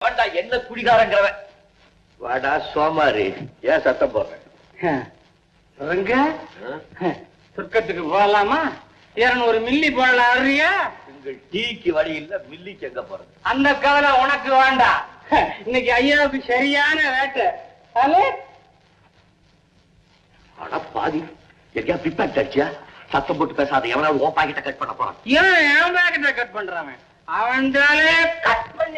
வாடா என்ன குடிகாரங்கிறவன் வாடா சோமாரி ஏன் சத்தம் போடுறேன் சொர்க்கத்துக்கு போகலாமா 200 மில்லி போடலாம் அறியா உங்கள் டீக்கு வழி இல்ல மில்லிக்கு எங்க போறது அந்த கவலை உனக்கு வேண்டாம் இன்னைக்கு ஐயாவுக்கு சரியான வேட்டை ஆனா பாதி எங்கயா பிப்பேட் அடிச்சியா சத்தம் போட்டு பேசாத எவனாவது ஓ பாக்கெட்ட கட் பண்ண போறான் ஏன் என் பாக்கெட்ட கட் பண்றான் அவன்தாலே கட் பண்ண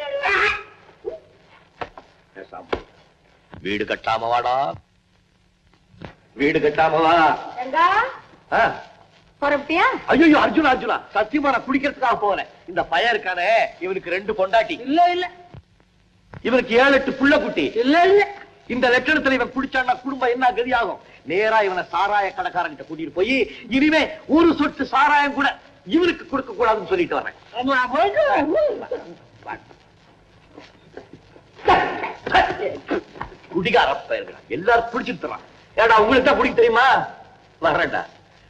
வீடு கட்டாம வாடா வீடு கட்டாம வா புறப்பட்டியா? ஐயோ அர்ஜுனா அர்ஜுனா சத்தியமா நான் குடிக்கிறதுக்காக போகல இந்த பையன் இருக்கானே இவனுக்கு 2 பொண்டாட்டி இல்ல இல்ல இவனுக்கு 7-8 புள்ள குட்டி இல்ல இல்ல இந்த லட்சணத்துல இவன் குடிச்சான்னா குடும்பம் என்ன கதி ஆகும் நேரா இவனை சாராய கடைக்காரங்கிட்ட கூட்டிட்டு போய் இனிமே ஒரு சொட்டு சாராயம் கூட இவனுக்கு கொடுக்க கூடாதுன்னு சொல்லிட்டு வரேன் குடிகார பயிர்கள் எல்லாரும் குடிச்சிட்டு தரான் ஏடா உங்களுக்கு தான் குடிக்க தெரியுமா வர்றேன்டா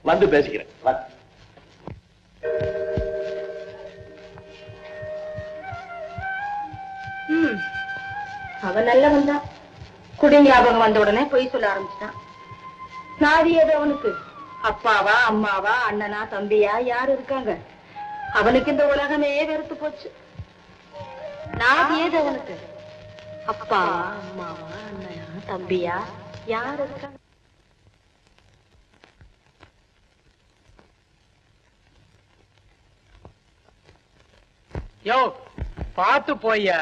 வந்து பேசிக்கிறேன் அவன் நல்லவன் தான். குடி ஞாபகம் வந்த உடனே பொய் சொல்ல ஆரம்பிச்சிட்டான். நாதி ஏது அவனுக்கு? அப்பாவா அம்மாவா அண்ணனா தம்பியா யாரு இருக்காங்க? அவனுக்கு இந்த உலகமே வெறுத்து போச்சு. நாதி ஏது அவனுக்கு? அப்பாவா அம்மாவா அண்ணனா தம்பியா யாரு இருக்காங்க? யோ பாத்து போய்யா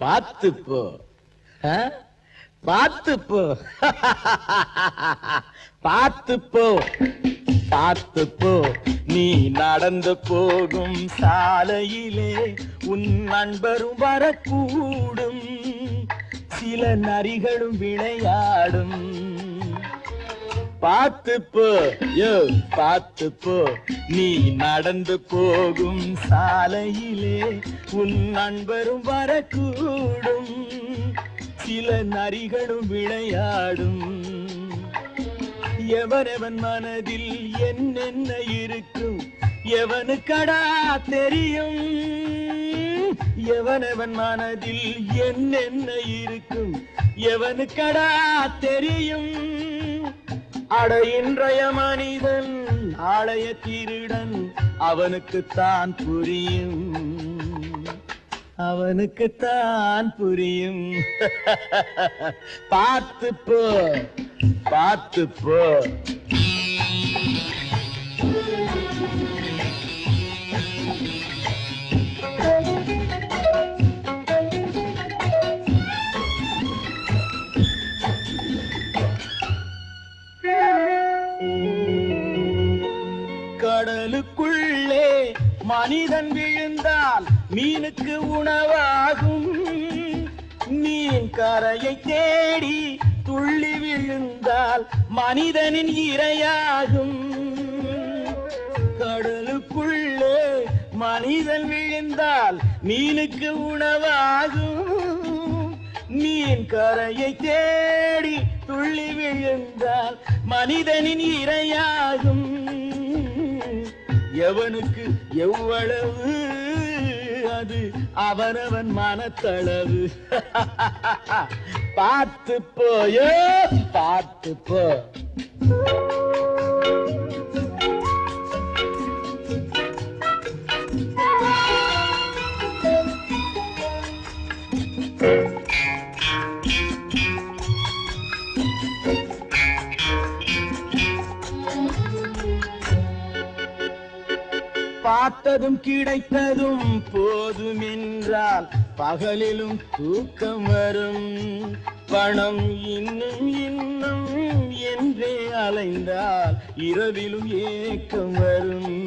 பாத்து போ பாத்து போ பாத்து போ பாத்து போ நீ நடந்து போகும் சாலையிலே உன் நண்பரும் வரக்கூடும் சில நரிகளும் விளையாடும் பாத்து போ யோ பாத்து போ நீ நடந்து போகும் சாலையிலே உன் நண்பரும் வரக்கூடும் சில நரிகளும் விளையாடும் எவனவன் மனதில் என்னென்ன இருக்கும் எவனுக்கடா தெரியும் எவனவன் மனதில் என்னென்ன இருக்கும் எவனுக்கடா தெரியும் அட இன்றைய மனிதன் நாளைய திருடன் அவனுக்குத்தான் புரியும் அவனுக்குத்தான் புரியும் பார்த்து போ பார்த்து போ கடலுக்குள்ளே மனிதன் விழுந்தால் மீனுக்கு உணவாகும் மீன் கரையை தேடி துள்ளி விழுந்தால் மனிதனின் இரையாகும் கடலுக்குள்ளே மனிதன் விழுந்தால் மீனுக்கு உணவாகும் மீன் கரையை தேடி துள்ளி விழுந்தால் மனிதனின் இரையாகும் எவனுக்கு எவ்வளவு அது அவனவன் மனத்தளவு பார்த்து போயோ பார்த்து போ பார்த்ததும் கிடைத்ததும் போதும் என்றால் பகலிலும் தூக்கம் வரும் பணம் இன்னும் இன்னும் என்றே அலைந்தால் இரவிலும் ஏக்கம் வரும்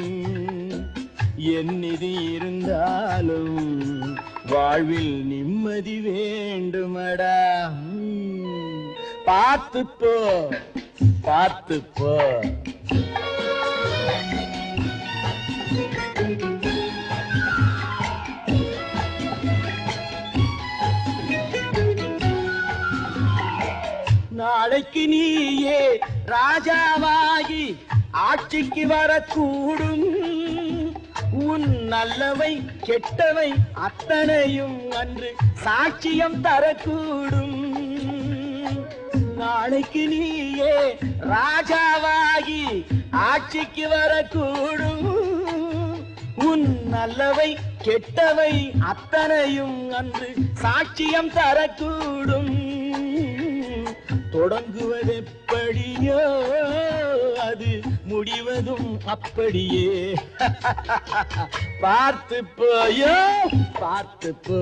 என் நிதி இருந்தாலும் வாழ்வில் நிம்மதி வேண்டுமடா பார்த்து போ பார்த்து போ நாளைக்கு நீயே ராஜாவாகி ஆட்சிக்கு வரக்கூடும் உன் நல்லவை கெட்டவை அத்தனையும் அன்று சாட்சியம் தரக்கூடும். நாளைக்கு நீயே ராஜாவாகி ஆட்சிக்கு வரக்கூடும். உன் நல்லவை கெட்டவை அத்தனையும் அன்று சாட்சியம் தரக்கூடும். தொடங்குவதெப்படியோ அது முடிவதும் அப்படியே. பார்த்து போயோ பார்த்து போ,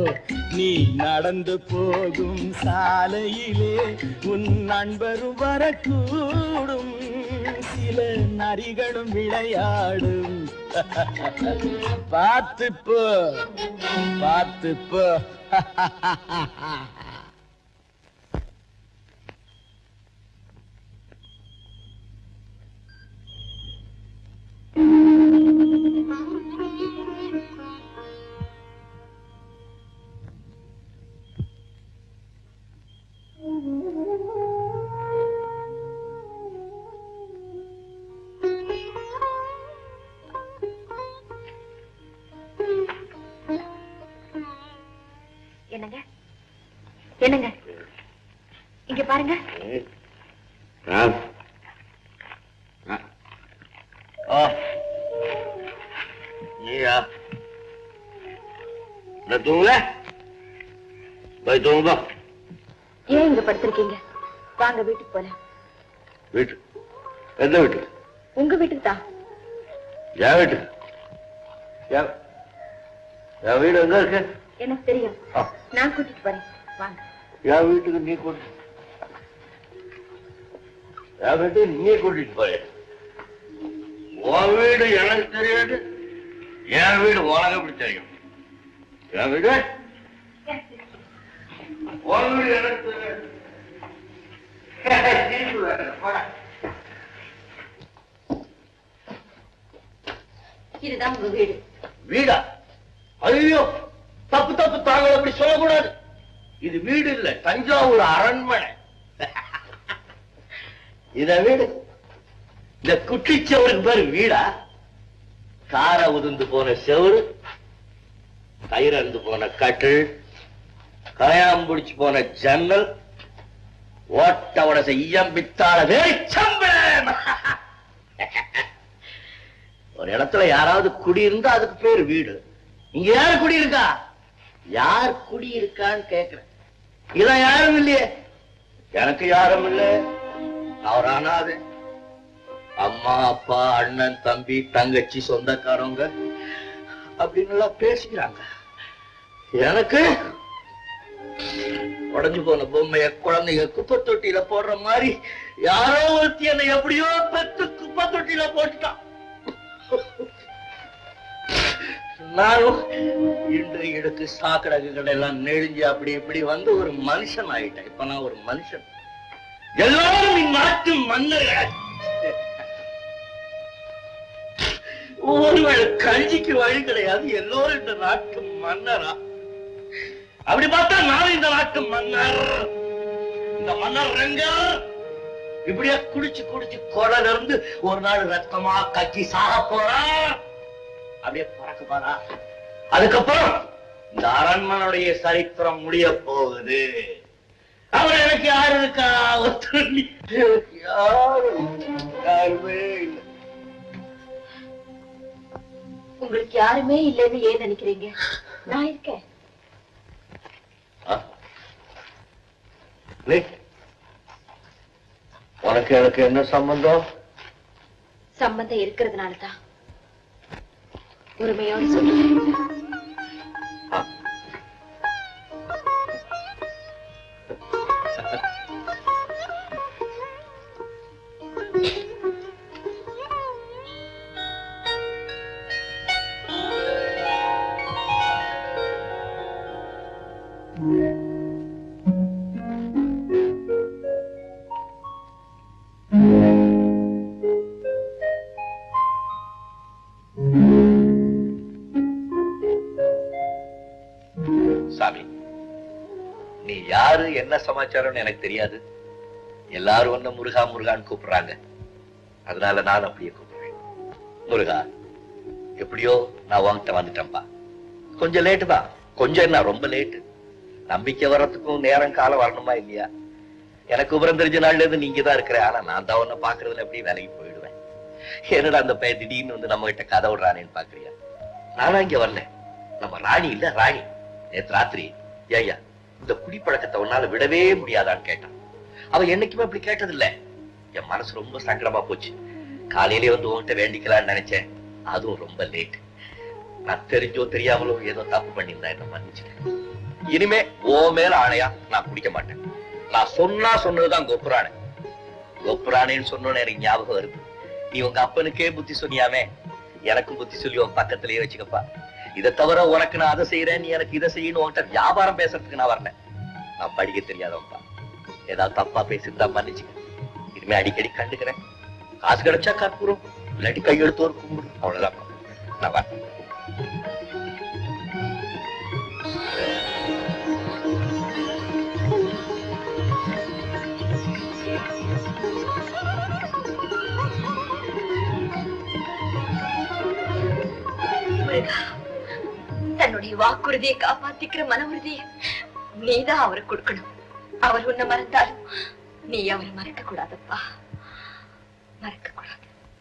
நீ நடந்து போகும் சாலையிலே உன் நண்பரும் வரக்கூடும். சில நரிகளும் விளையாடும். பார்த்து போ பார்த்து போ. என்னங்க என்னங்க இங்க பாருங்க. நீயா தூங்கல? போய் தூங்குதோ. ஏன் இங்க படுத்திருக்கீங்க? வாங்க வீட்டுக்கு போலாம். வீட்டு? எந்த வீட்டு? உங்க வீட்டுக்கு தான். என் வீட்டு? என் வீடு எங்க இருக்கு? எனக்கு தெரியும், நான் கூட்டிட்டு போறேன். வாங்க. என் வீட்டுக்கு நீ கூட்டி என் வீட்டுக்கு நீ கூட்டிட்டு போய? உன் வீடு எனக்கு தெரியாது, என் வீடு உனக்கு எப்படி தெரியும்? என் வீடு உன் வீடு எனக்கு தெரியாது. இதுதான் உங்க வீடு. வீடா? ஐயோ, தப்பு தப்பு, தாங்கள் அப்படி சொல்லக்கூடாது. இது வீடு இல்ல, தஞ்சாவூர் அரண்மனை. இத வீடு? இந்த குட்டிச்சவருக்கு பேரு வீடா? கார உதிர்ந்து போன செவரு, கயிறந்து போன கட்டில், கயாம்புடிச்சு போன ஜன்னல், ஓட்ட உடச ஈயம்பித்தாள வேச்சம்பளம். ஒரு இடத்துல யாராவது குடியிருந்தா அதுக்கு பேரு வீடு. இங்க யாரு குடியிருக்கா? யார் குடியிருக்கான்னு கேக்குறேன். இதான் யாரும் இல்லையே. எனக்கு யாரும் இல்ல, நான் ஒரு அனாதை. அம்மா அப்பா அண்ணன் தம்பி தங்கச்சி சொந்தக்காரங்க அப்படின்னு எல்லாம் பேசிக்கிறாங்க. எனக்கு உடஞ்சு போன பொம்மைய குழந்தைங்க குப்பை தொட்டியில போடுற மாதிரி யாரோ ஒருத்தி என்னை எப்படியோ பெத்து குப்பை தொட்டியில போட்டுட்டான். நானும் இன்று எடுக்கு சாக்கடைகள் எல்லாம் நெழிஞ்சு அப்படி இப்படி வந்து ஒரு மனுஷன் ஆயிட்டேன். இப்ப நான் ஒரு மனுஷன். எல்லாரும் இந்நாட்டு மன்னர்கள். ஒருவேளை கஞ்சிக்கு வழி கிடையாது, எல்லோரும் இந்த நாட்டு மன்னரா? அப்படி பார்த்தா நான் இந்த நாட்டு மன்னர். இந்த மன்னர் ரெங்க இப்படியா குடிச்சு குடிச்சு கொடல இருந்து ஒரு நாள் ரத்தமா கக்கி சாக போறான். அப்படியே பறக்க போறா. அதுக்கப்புறம் இந்த அரண்மனுடைய சரித்திரம் முடிய போகுது. அவர் எனக்கு யாரு இருக்கா? யாருமே இல்லை. உங்களுக்கு யாருமே இல்லைன்னு ஏன் நினைக்கிறீங்க? நான் இருக்கேன். உனக்கு எனக்கு என்ன சம்பந்தம்? சம்பந்தம் இருக்கிறதுனாலதான் உரிமையோடு சொல்றேன். சாமி, நீ யாரு, என்ன சமாச்சாரம்னு எனக்கு தெரியாது. எல்லாரும் ஒண்ணு முருகா முருகான்னு கூப்பிடுறாங்க, அதனால நான் அப்படியே கூப்பிடுறேன். முருகா, எப்படியோ நான் உன்கிட்ட வந்துட்டேன்பா. கொஞ்சம் லேட்டு தான், கொஞ்சம் என்ன ரொம்ப லேட்டு. நம்பிக்கை வர்றதுக்கும் நேரம் காலம் வரணுமா இல்லையா? எனக்கு விவரம் தெரிஞ்ச நாள்ல இருந்து நீங்க தான் இருக்கிற. ஆனா நான் தான் உன்ன பாக்குறதுல எப்படி வேலைக்கு போயிடுவேன். என்னடா அந்த பையன் திடீர்னு வந்து நம்ம கிட்ட கதை விடுறானேன்னு பாக்குறியா? நானும் இங்க வரல, நம்ம ராணி இல்ல ராணி நேத்து ராத்திரி ஐயா இந்த குடிப்பழக்கத்தை உன்னால விடவே முடியாதான்னு கேட்டான். அவ என்னைக்குமே அப்படி கேட்டதில்ல. என் மனசு ரொம்ப சங்கடமா போச்சு. காலையிலே வந்து உன்கிட்ட வேண்டிக்கலான்னு நினைச்சேன், அதுவும் ரொம்ப லேட். நான் தெரிஞ்சோ தெரியாமலோ ஏதோ தப்பு பண்ணியிருந்தா என்ன மன்னிச்சுட்டேன். இனிமே ஓ மேல ஆணையா நான் குடிக்க மாட்டேன். நான் சொன்னதுதான் கொப்புரானே. கொப்புரானேன்னு சொன்னோன்னு எனக்கு ஞாபகம் வருது. நீ உங்க அப்பனுக்கே புத்தி சொன்னியாமே, எனக்கும் புத்தி சொல்லி உன் பக்கத்திலேயே வச்சுக்கப்பா. இதை தவிர உனக்கு நான் அதை செய்யறேன், நீ எனக்கு இதை செய்யணும் உன்கிட்ட வியாபாரம் பேசுறதுக்கு நான் வரல. நான் படிக்க தெரியாதவன்பா. ஏதாவது தப்பா பேசிருந்தா மன்னிச்சுக்க. இனிமே அடிக்கடி கண்டுக்கிறேன். காசு கிடைச்சா கற்பூரம், இல்லாட்டி கையெழுத்து ஒரு கும்பிடு, அவ்வளவுதான். நான் வரேன். தன்னுடைய வாக்குறுதியை காப்பாத்திக்கிற மன உறுதியை நீதான் அவருக்கு கொடுக்கணும். அவர் உன்னை மறந்தாலும் நீ அவரை மறக்க கூடாதப்பா, மறக்க கூடாது.